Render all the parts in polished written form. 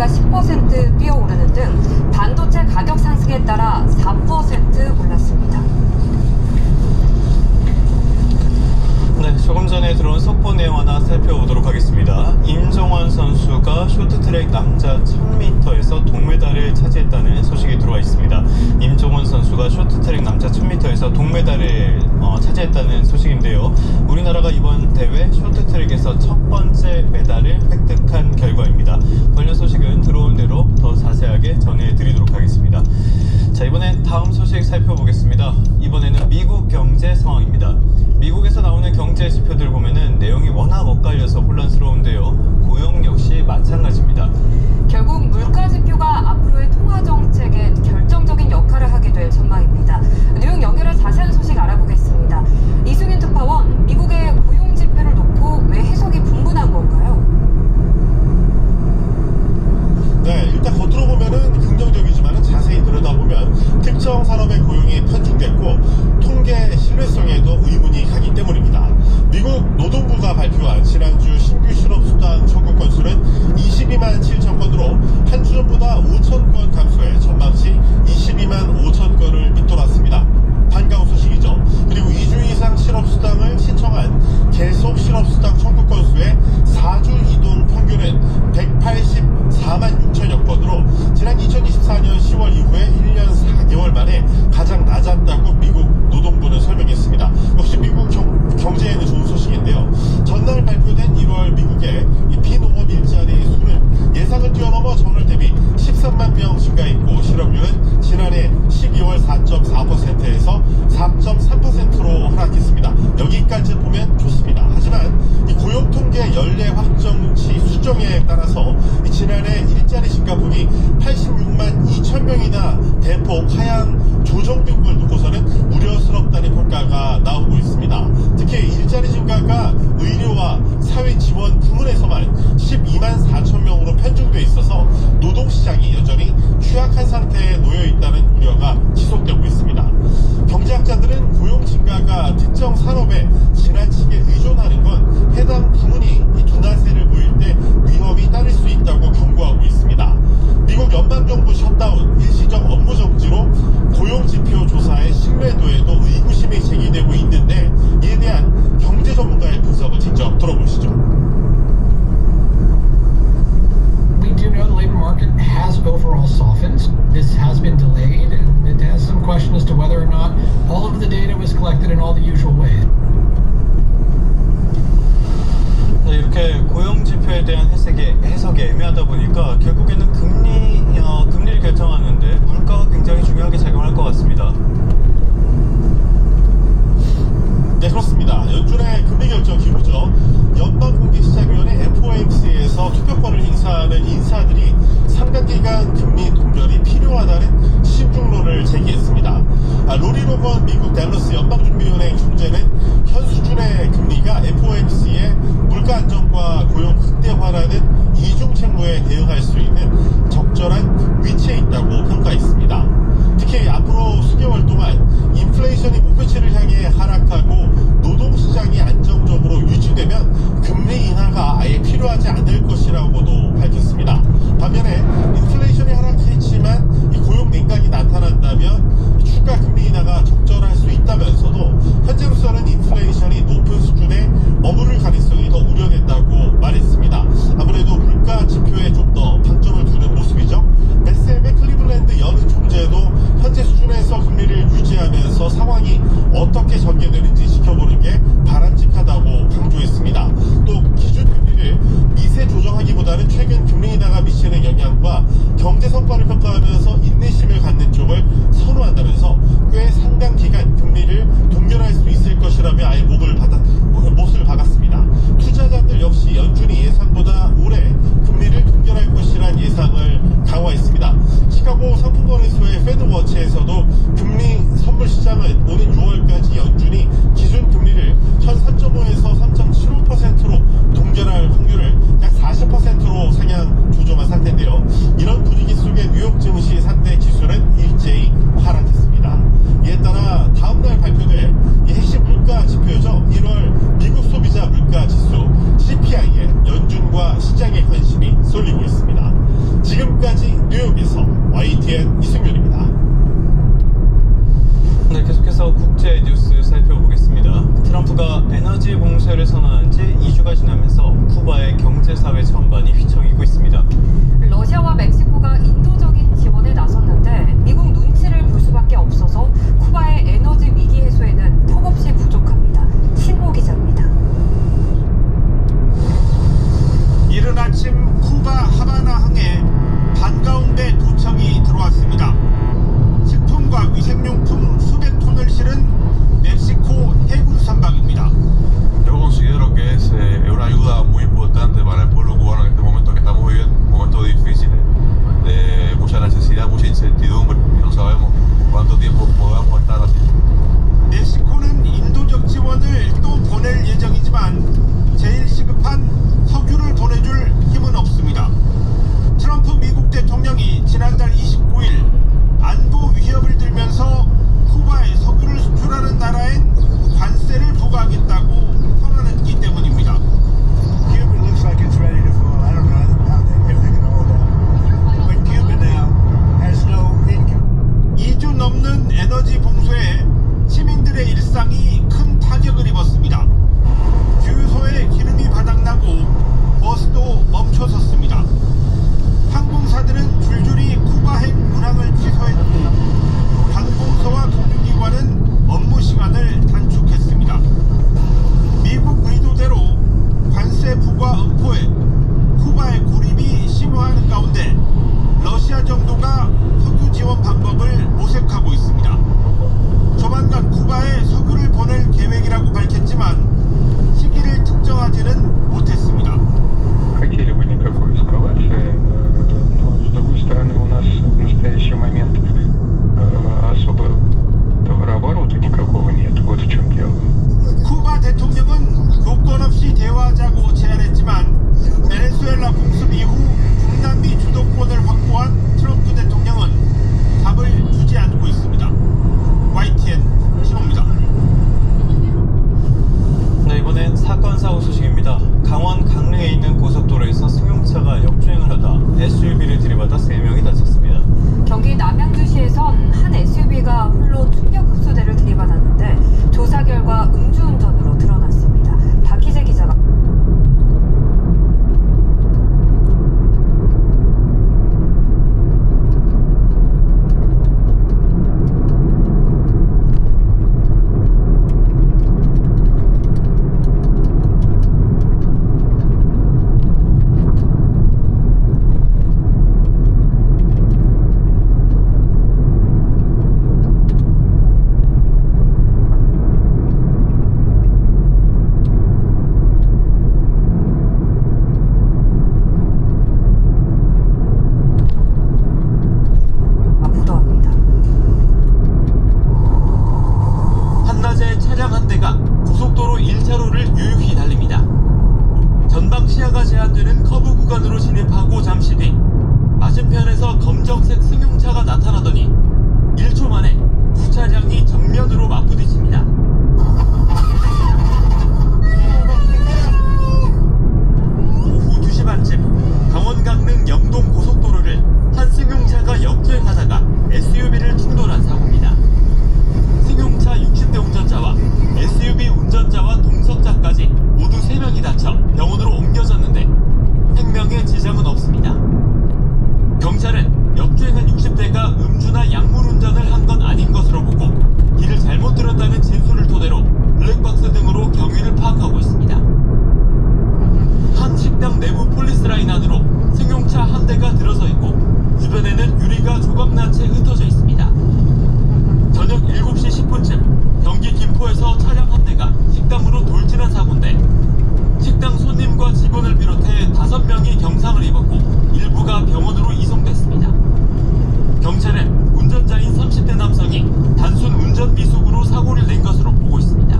금리가 10% 뛰어오르는 등 반도체 가격 상승에 따라 4% 올랐습니다. 네, 조금 전에 들어온 속보 내용 하나 살펴보도록 하겠습니다. 임종원 선수가 쇼트트랙 남자 1000m에서 동메달을 차지했다는 소식이 들어와 있습니다. 임종원 선수가 쇼트트랙 남자 1000m에서 동메달을 차지했다는 소식인데요. 우리나라가 이번 대회 쇼트트랙에서 첫 번째 메달을 획득한 결과입니다. 관련 소식은 들어온 대로 더 자세하게 전해드리도록 하겠습니다. 자, 이번엔 다음 소식 살펴보겠습니다. 이번에는 미국 경제 상황입니다. 미국에서 나오는 경제 지표들 보면은 내용이 워낙 엇갈려서 혼란스러운데요. 고용 역시 마찬가지입니다. 결국 물가 지표가 앞으로의 통화 정책에 결정적인 역할을 하게 될 전망입니다. 내용 연결해 자세한 소식 알아보겠습니다. 이승윤 특파원, 미국의 고용 지표를 놓고 왜 해석이 분분한 건가요? 네, 일단 겉으로 보면은 긍정적이지만 자세히 들여다보면 특정 산업의 고용이 편중됐고 통계 신뢰성에도 의문이 가기 때문입니다. 미국 노동부가 발표한 지난주 신규 실업수당 청구 건수는 22만 7천 건으로 한 주 전보다 5천 건 감소해 전망치 22만 5천 건을 밑돌았습니다. 반가운 소식이죠. 그리고 2주 이상 실업수당을 신청한 계속 실업수당 청구 건수의 4주 이동 평균은 184만 6천여 건으로 지난 2024년 10월 이후에 1년 4개월 만에 가장 낮았다고 미국 노동부는 설명했습니다. 역시 미국 경제에는 좋은 소식인데요. 전날 발표된 1월 미국의 비농업 일자리 수는 예상을 뛰어넘어 전월 대비 13만 명 증가했고 실업률은 지난해 12월 4.4%에서 4.3%로 하락했습니다. 여기까지 보면 좋습니다. 하지만 이 고용통계 연례 확정치 수정에 따라서 지난해 일자리 증가폭이 86만 2천 명이나 대폭 하향 조정된 걸 두고서는 우려스럽다는 평가가 나오고 있습니다. 특히 일자리 증가가 의료와 사회 지원 부문에서만 12만 4천 명으로 편중돼 있어서 노동시장이 여전히 취약한 상태에 놓여 있다는 우려가 지속되고 있습니다. 경제학자들은 고용 증가가 특정 산업에 지나치게 의존하는 건 해당 부문이 둔화세를 보일 때 위험이 따를 수 있다고 경고하고 있습니다. 미국 연방정부 셧다운, 일시적 업무 정지로 고용지표 조사의 신뢰도에도 의구심이 제기되고 있는데 이에 대한 경제 전문가의 분석을 직접 들어보시죠. We do know the labor market has overall softened. This has been delayed, and it has some question as to whether or not all of the data was collected in all the usual ways. 네, 이렇게 고용 지표에 대한 해석이 애매하다 보니까 결국에는 금리를 결정하는데 물가가 굉장히 중요하게 작용할 것 같습니다. 네, 그렇습니다. 연준의 금리 결정 기구죠. 연방공개시장위원회 FOMC에서 투표권을 행사하는 인사들이 상당기간 금리 동결이 필요하다는 신중론을 제기했습니다. 로리 로건 미국 댈러스 연방준비위원회 총재는 현 수준의 금리가 FOMC의 물가 안정과 고용 극대화라는 이중 책무에 대응할 수 있는 적절한 위치에 있다고 평가했습니다. 특히 앞으로 수개월 동안 인플레이션이 목표치를 향해 하락하고 노동시장이 안정적으로 유지되면 금리 인하가 아예 필요하지 않을 것이라고도 밝혔습니다. 반면에 인플레이션이 하락했지만 고용 냉각이 나타난다면 추가 금리 인하가 적절할 수 있다면서도 현재로서는 인플레이션이 높은 수준에 머무를 가능성이 더 우려된다고 말했습니다. 아무래도 물가 지표에 좀 더 방점을 두는 모습이죠. SM의 클리블랜드 여는 총재도 현재 수준에서 금리를 유지하면서 상황이 어떻게 전개되는지 지켜보는 게 바람직하다고 강조했습니다. 또 기준 금리를 미세 조정하기보다는 최근 금리 인하가 미치는 영향과 경제 성과를 평가하면서 인내심을 갖는 쪽을 선호한다면서 꽤 상당 기간 금리를 동결할 수 있을 것이라며 아예 못을 박았습니다. 투자자들 역시 연준이 예상보다 올해 금리를 동결할 것이란 예상을 강화했습니다. 시카고 상품거래소의 패드워치에서도 금리 선물 시장은 오는 6월까지 연준이 기준 금리를 현 3.5에서 3.75%로 동결할 확률을 약 40%로 상향 조정한 상태인데요. 이런 분위기 속에 뉴욕 증시 YTN 이승윤입니다. 네, 계속해서 국제 뉴스 살펴보겠습니다. 트럼프가 에너지 봉쇄를 선언한 지 2주가 지나면서 쿠바의 경제사회 전반이 휘청이고 있습니다. 러시아와 멕시코가 인도적인 지원에 나섰는데 미국 눈치를 볼 수밖에 없어서 쿠바의 에너지 위기 해소에는 턱없이 부족합니다. 신호 기자입니다. 이른 아침 쿠바 하바나 항에 반가운데 도청이 들어왔습니다. 식품과 위생용품 수백 톤을 실은 멕시코 해군 선박입니다. Yo considero que es una ayuda muy importante para el pueblo cubano en este momento que estamos viviendo, momentos difíciles, de mucha necesidad, mucha incertidumbre, y no sabemos cuánto tiempo podamos estar así. 멕시코는 인도적 지원을 또 보낼 예정이지만 제일 시급한 석유를 보내줄 힘은 없습니다. 트럼프 미국 대통령이 지난달 29일 안보 위협을 들면서 쿠바에 석유를 수출하는 나라엔 관세를 부과하겠다고 선언했기 때문입니다. Cuba looks like it's ready to fall. I don't know if they can hold out. But Cuba now has no income. 2주 넘는 에너지 봉쇄에 시민들의 일상이 큰 타격을 입었습니다. 주유소에 기름이 바닥나고 버스도 멈춰섰습니다. 항공사들은 줄줄이 쿠바행 운항을 취소했고 관공서와 금융기관은 업무 시간을 단축했습니다. 미국 의도대로 관세 부과 엄포에 쿠바의 고립이 심화하는 가운데 러시아 정도가 석유 지원 방법을 모색하고 있습니다. 조만간 쿠바에 석유를 보낼 계획이라고 밝혔지만 시기를 특정하지는 못했습니다. Хотели бы никакой эскалации, но с другой стороны у нас в настоящий момент особо товарооборота никакого нет. Вот в чем дело. 쿠바 대통령은 조건 없이 대화하자고 제안했지만 베네수엘라 공습 이후 중남미 주도권을 확보한 트럼프 대통령은 답을 주지 않고 있습니다. YTN 신호입니다. 네, 이번엔 사건 사고 소식입니다. 강원 강릉에 있는 고속도로에서 승용차가 역주행을 하다 SUV를 들이받아 3명이 다쳤습니다. 경기 남양주시에선 한 SUV가 홀로 충격 흡수대를 들이받았는데 조사 결과 음주운전으로 드러났습니다. 박희재 기자가 보도합니다. 한낮에 차량 한 대가 고속도로 1차로를 유유히 달립니다. 전방 시야가 제한되는 커브 구간으로 진입하고 잠시 뒤 맞은편에서 검정색 승용차가 나타나더니 1초 만에 두 차량이 정면으로 맞부딪힙니다. 오후 2시 반쯤 강원 강릉 영동 고속도로를 한 승용차가 역주행하다가 SUV를 충돌한 사고입니다. 승용차 60대 운전자와 SUV 운전자와 동석자까지 모두 3명이 다쳐 병원으로 옮겨졌는데 생명에 지장은 없습니다. 경찰은 역주행한 60대가 음주나 약물 운전을 한 건 아닌 것으로 보고 길을 잘못 들었다는 진술을 토대로 블랙박스 등으로 경위를 파악하고 있습니다. 한 식당 내부 폴리스라인 안으로 승용차 한 대가 들어서 있고 주변에는 유리가 조각난 채 흩어져 있습니다. 저녁 7시 10분쯤 경기 김포에서 차량 한 대가 식당으로 돌진한 사고인데 식당 손님과 직원을 비롯해 5명이 경상을 입었고 일부가 병원으로 이송됐습니다. 경찰은 운전자인 30대 남성이 단순 운전 미숙으로 사고를 낸 것으로 보고 있습니다.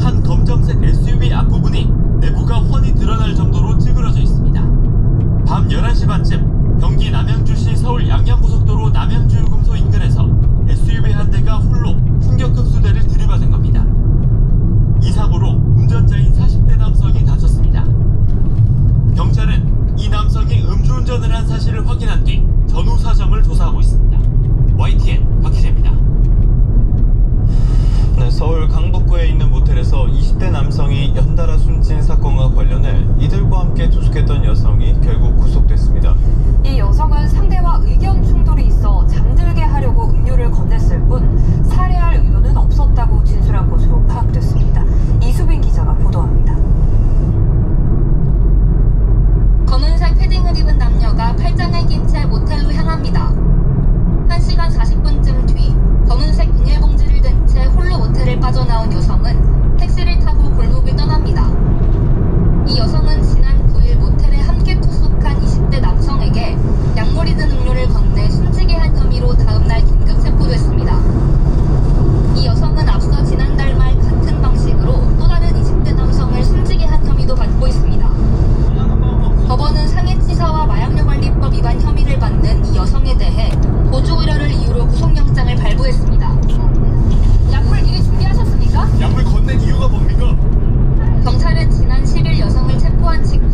한 검정색 SUV 앞부분이 내부가 훤히 드러날 정도로 찌그러져 있습니다. 밤 11시 반쯤 경기 남양주시 서울 양양고속도로 남양주유금소 인근에서 SUV 한 대가 홀로 충격 흡수대를 들이받은 겁니다. 이 사고로 운전자인 40대 남성이 다쳤습니다. 경찰은 이 남성이 음주운전 운전을 한 사실을 확인한 뒤 전후 사정을 조사하고 있습니다. YTN 박희재입니다. 네, 서울 강북구에 있는 모텔에서 20대 남성이 연달아 숨진 사건과 관련해 이들과 함께 투숙했던 여성이 결국 구속됐습니다. 이 여성은 상대와 의견 충돌이 있어 잠들게 하려고 음료를 건넸을 뿐 살해할 의도는 없었다고 진술한 것으로 파악됐습니다. 이수빈 기자가 보도합니다. 검은색 패딩을 입은 남녀가 팔짱을 낀 채 모텔로 향합니다. 1시간 40분쯤 뒤 검은색 비닐봉지를 든 채 홀로 모텔을 빠져나온 여성은 택시를 타고 골목을 떠납니다. 이 여성은 지난 9일 모텔에 함께 투숙한 20대 남성에게 약물이 든 음료를 건네 숨지게 한 혐의로 다음날 긴급 체포됐습니다. 이 여성은 앞서 지난달 말 같은 방식으로 또 다른 20대 남성을 숨지게 한 혐의도 받고 있습니다. 법원은 상해치사와 마약류관리법 위반 혐의를 받는 이 여성에 대해 보조 우려를 이유로 구속영장을 발부했습니다. 약물 미리 준비하셨습니까? 약물 건넨 이유가 뭡니까? 경찰은 지난 10일 여성을 체포한 직후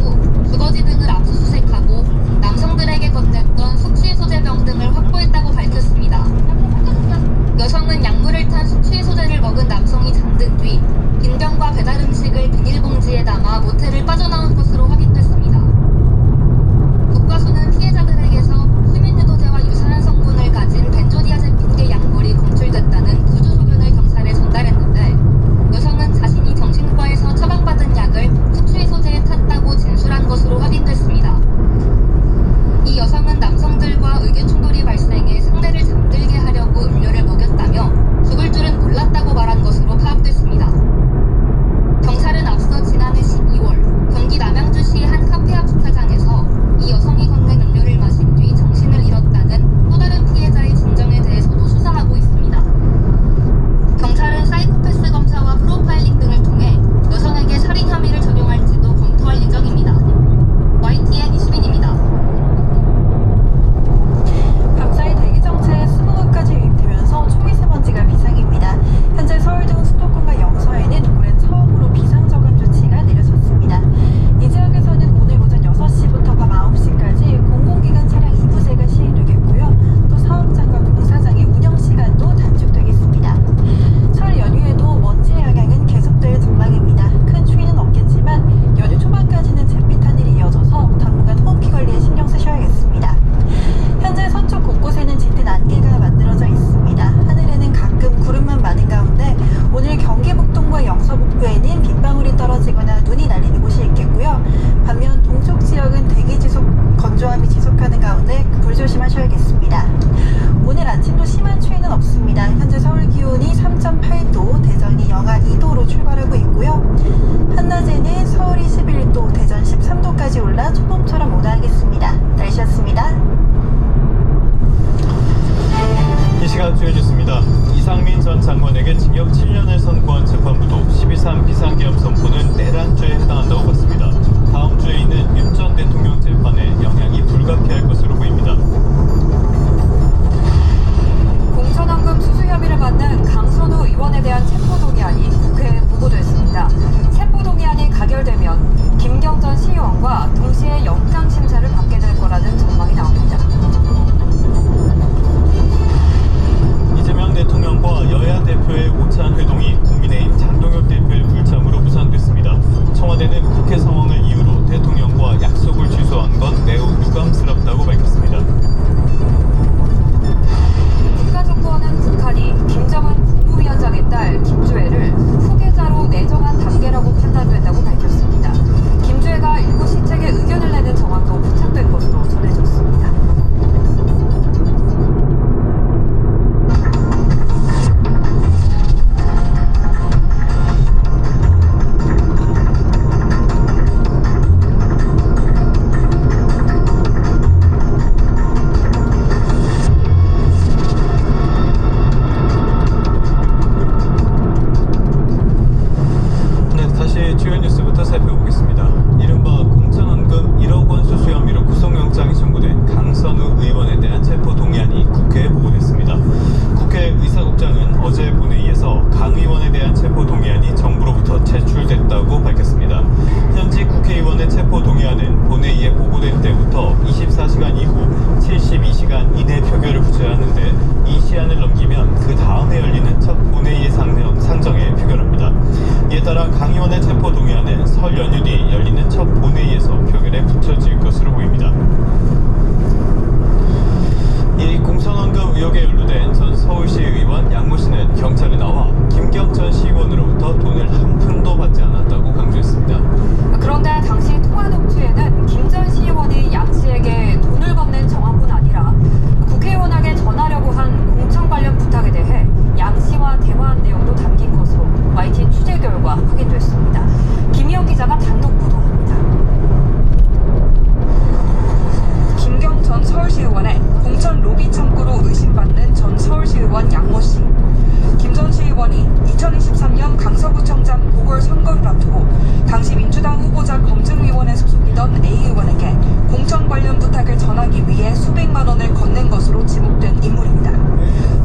있던 A 의원에게 공천 관련 부탁을 전하기 위해 수백만 원을 건넨 것으로 지목된 인물입니다.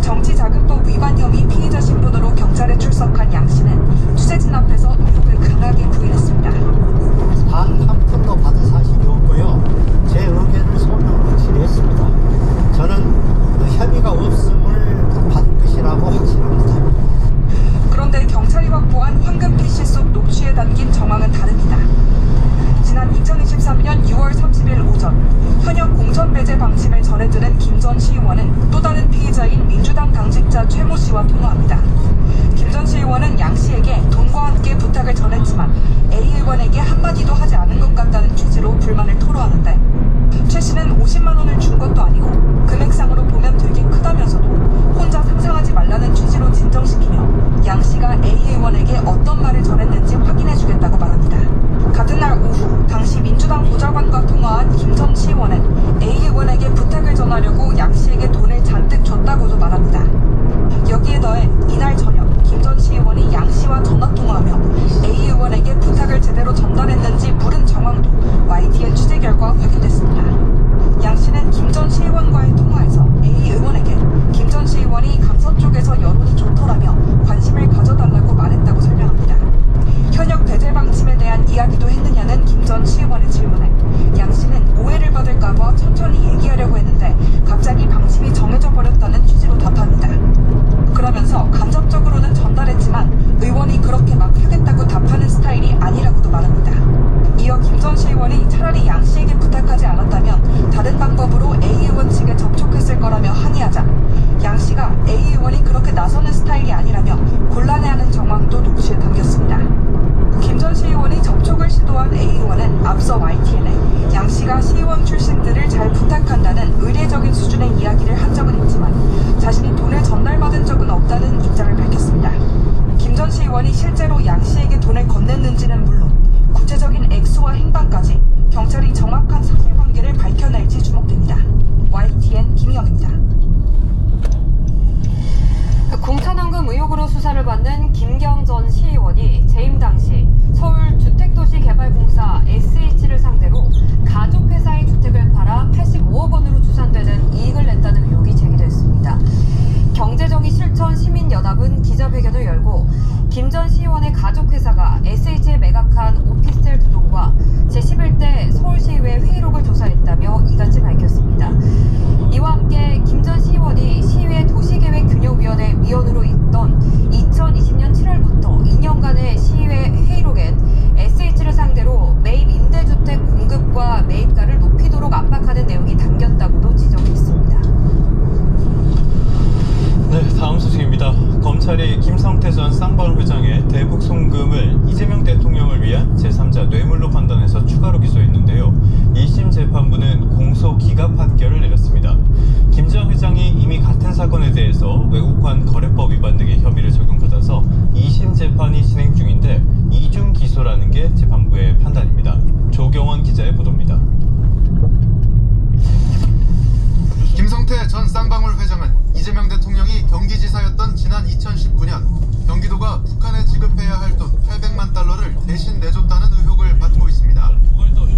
정치자금법 위반 혐의 피의자 신분으로 경찰에 출석한 양 씨는 취재진 앞에서 의혹을 강하게 부인했습니다. 단 한 푼도 받은 사실이 없고요. 제 의견을 소명으로 확실했습니다. 저는 혐의가 없음을 받을 것이라고 확신합니다. 그런데 경찰이 확보한 황금 PC 속 녹취에 담긴 정황은 다릅니다. 지난 2023년 6월 30일 오전 현역 공천 배제 방침을 전해들은 김 전 시의원은 또 다른 피의자인 민주당 당직자 최모 씨와 통화합니다. 김 전 시의원은 양 씨에게 돈과 함께 부탁을 전했지만 A 의원에게 한마디도 하지 않은 것 같다는 취지로 불만을 토로하는데 최 씨는 50만 원을 준 것도 아니고 금액상으로 보면 되게 크다면서도 혼자 상상하지 말라는 취지로 진정시키며 양 씨가 A 의원에게 어떤 말을 전했는지 확인해주겠다고 말합니다. 같은 날 오후 당시 민주당 보좌관과 통화한 김 전 시의원은 A 의원에게 부탁을 전하려고 양 씨에게 돈을 잔뜩 줬다고도 말합니다. 여기에 더해 이날 저녁 김 전 시의원이 양 씨와 전화통화하며 A 의원에게 부탁을 제대로 전달했는지 물은 정황도 YTN 취재 결과 확인됐습니다. 양 씨는 김 전 시의원과의 통화에서 A 의원에게 김 전 시의원이 강서 쪽에서 여론이 좋더라며 관심을 가져달라고 말했다고 설명합니다. 현역 배제 방침에 대한 이야기도 했느냐는 김 전 시의원의 질문에 양 씨는 오해를 받을까봐 천천히 얘기하려고 했는데 갑자기 방침이 정해져 버렸다는 취지로 답합니다. 그러면서 간접적으로는 전달했지만 의원이 그렇게 막 하겠다고 답하는 스타일이 아니라고도 말합니다. 이어 김 전 시의원이 차라리 양 씨에게 부탁하지 않았다면 다른 방법으로 A 의원 측에 접촉했을 거라며 항의하자 양 씨가 A 의원이 그렇게 나서는 스타일이 아니라며 곤란해하는 정황도 녹취에 담겼습니다. 김 전 시의원이 접촉을 시도한 A 의원은 앞서 YTN에 양 씨가 시의원 출신들을 잘 부탁한다는 의례적인 수준의 이야기를 한 적은 있지만 자신이 돈을 전달받은 적은 없다는 입장을 밝혔습니다. 김 전 시의원이 실제로 양 씨에게 돈을 건넸는지는 물론 구체적인 액수와 행방까지 경찰이 정확한 사실관계를 밝혀낼지 주목됩니다. YTN 김희영입니다. 공천헌금 의혹으로 수사를 받는 김경 전 시의원이 재임 당시 서울 주택도시개발공사 SH를 상대로 가족회사의 주택을 팔아 85억 원으로 추산되는 이익을 냈다는 의혹이 제기됐습니다. 경제정의 실천 시민연합은 기자회견을 열고 김 전 시의원의 가족회사가 SH에 매각한 오피스텔 2동과 제11대 서울시의회 회의록을 조사했다며 이같이 밝혔습니다. 이와 함께 김 전 시의원이 시의회 도시계획균형위원회 위원으로 있던 2020년 7월부터 2년간의 시의회 회의록엔 SH를 상대로 매입 임대주택 공급과 매입가를 높이도록 압박하는 내용이 담겼다고도 지적했습니다. 네, 다음 소식입니다. 검찰이 김성태 전 쌍방울 회장의 대북 송금을 이재명 대통령을 위한 제3자 뇌물로 판단해서 추가로 기소했는데요. 1심 재판부는 공소 기각 판결을 내렸습니다. 김 전 회장이 이미 같은 사건에 대해서 외국환 거래법 위반 등의 혐의를 적용받아서 2심 재판이 진행 중인데 이중 기소라는 게 재판부의 판단입니다. 조경원 기자의 보도입니다. 김성태 전 쌍방울 회장은 이재명 대통령이 경기지사였던 지난 2019년 경기도가 북한에 지급해야 할 돈 800만 달러를 대신 내줬다는 의혹을 받고 있습니다.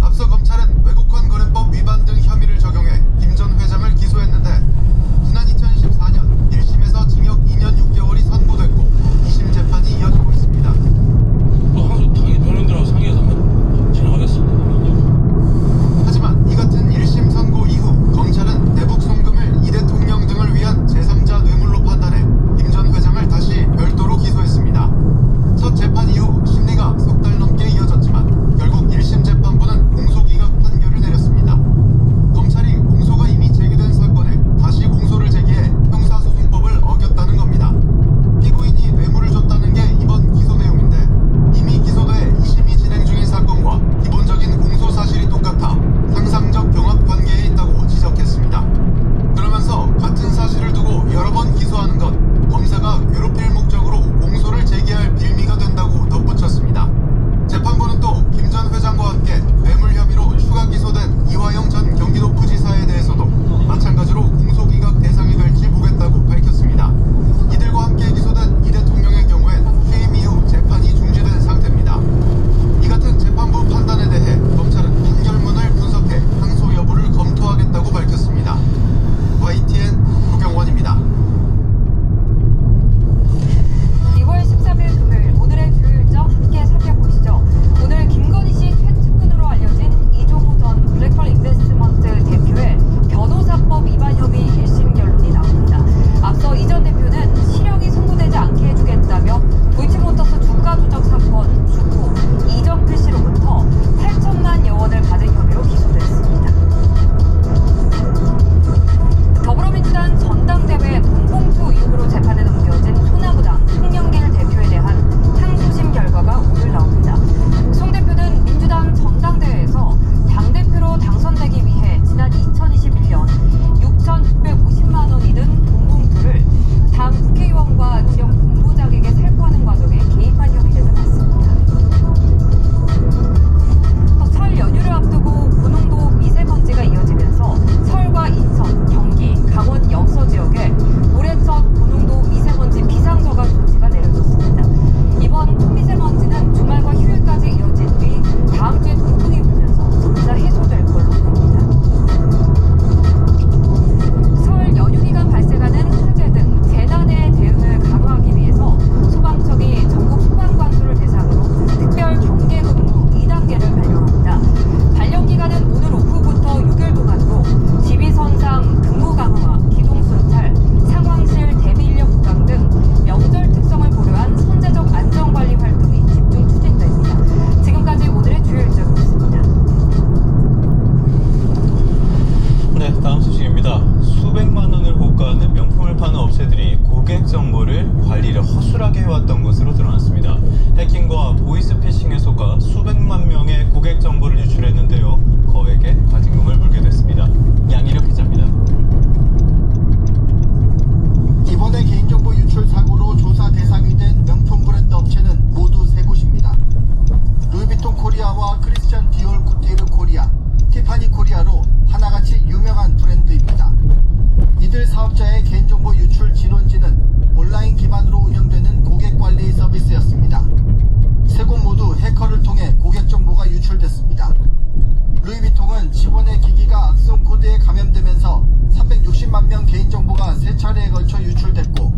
앞서 검찰은 외국환 거래법 위반 등 혐의를 적용해 김 전 회장을 기소했는데 지난 2014년 1심에서 징역 2년 6개월이 선고됐고 2심 재판이 이어지고 있습니다. 당연히 변호인들하고 상의해서 한번 진행하겠습니다. 하지만 이 같은 1심 선고 이후 검찰은 대북 송금을 이 대통령 등을 위한 제3자 뇌물로 판단해 김 전 회장을 다시 별도로 기소했습니다. 첫 재판 이후 심리가 석 달 넘게 이어졌지만 결국 1심 재판부는 공소기각 판결을 내렸습니다. 상품을 파는 업체들이 고객 정보를 관리를 허술하게 해왔던 것으로 드러났습니다. 해킹과 보이스피싱에 속아 수백만 명의 고객 정보를 유출했는데요. 거액의 과징금을 물게 됐습니다. 양희력 기자입니다. 이번에 개인정보 유출 사고로 조사 대상이 된 명품 브랜드 업체는 모두 3곳입니다. 루이비통 코리아와 크리스찬 디올 쿠티르 코리아, 티파니 코리아로 하나같이 유명한 브랜드입니다. 이들 사업자의 개인정보 유출 진원지는 온라인 기반으로 운영되는 고객관리 서비스였습니다. 세 곳 모두 해커를 통해 고객 정보가 유출됐습니다. 루이비통은 직원의 기기가 악성 코드에 감염되면서 360만 명 개인정보가 3차례에 걸쳐 유출됐고,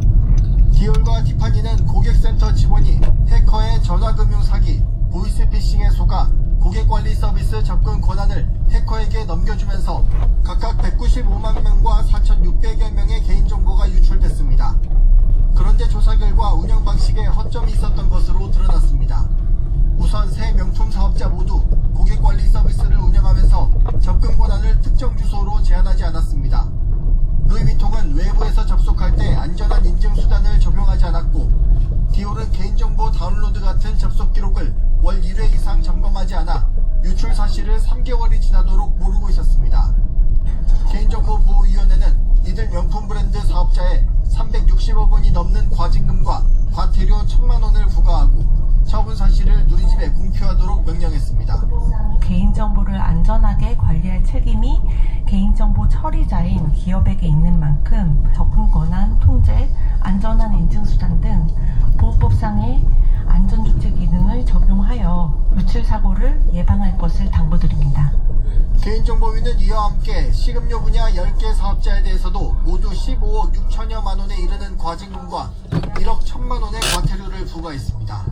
디올과 티파니는 고객센터 직원이 해커의 전화금융 사기, 보이스피싱에 속아 고객관리 서비스 접근 권한을 해커에게 넘겨주면서 각각 195만 명과 4,600여 명의 개인정보가 유출됐습니다. 그런데 조사 결과 운영 방식에 허점이 있었던 것으로 드러났습니다. 우선 세 명품 사업자 모두 고객관리 서비스를 운영하면서 접근 권한을 특정 주소로 제한하지 않았습니다. 루이비통은 외부에서 접속할 때 안전한 인증 수단을 적용하지 않았고, 디올은 개인정보 다운로드 같은 접속 기록을 월 1회 이상 점검하지 않아 유출 사실을 3개월이 지나도록 모르고 있었습니다. 개인정보보호위원회는 이들 명품 브랜드 사업자에 360억 원이 넘는 과징금과 과태료 1,000만 원을 부과하고 처분 사실을 누리집에 공표하도록 명령했습니다. 개인정보를 안전하게 관리할 책임이 개인정보 처리자인 기업에게 있는 만큼 접근 권한, 통제, 안전한 인증수단 등 보호법상의 안전조치 기능을 적용하여 유출 사고를 예방할 것을 당부드립니다. 개인정보위는 이와 함께 식음료 분야 10개 사업자에 대해서도 모두 15억 6천여만 원에 이르는 과징금과 1억 1천만 원의 과태료를 부과했습니다.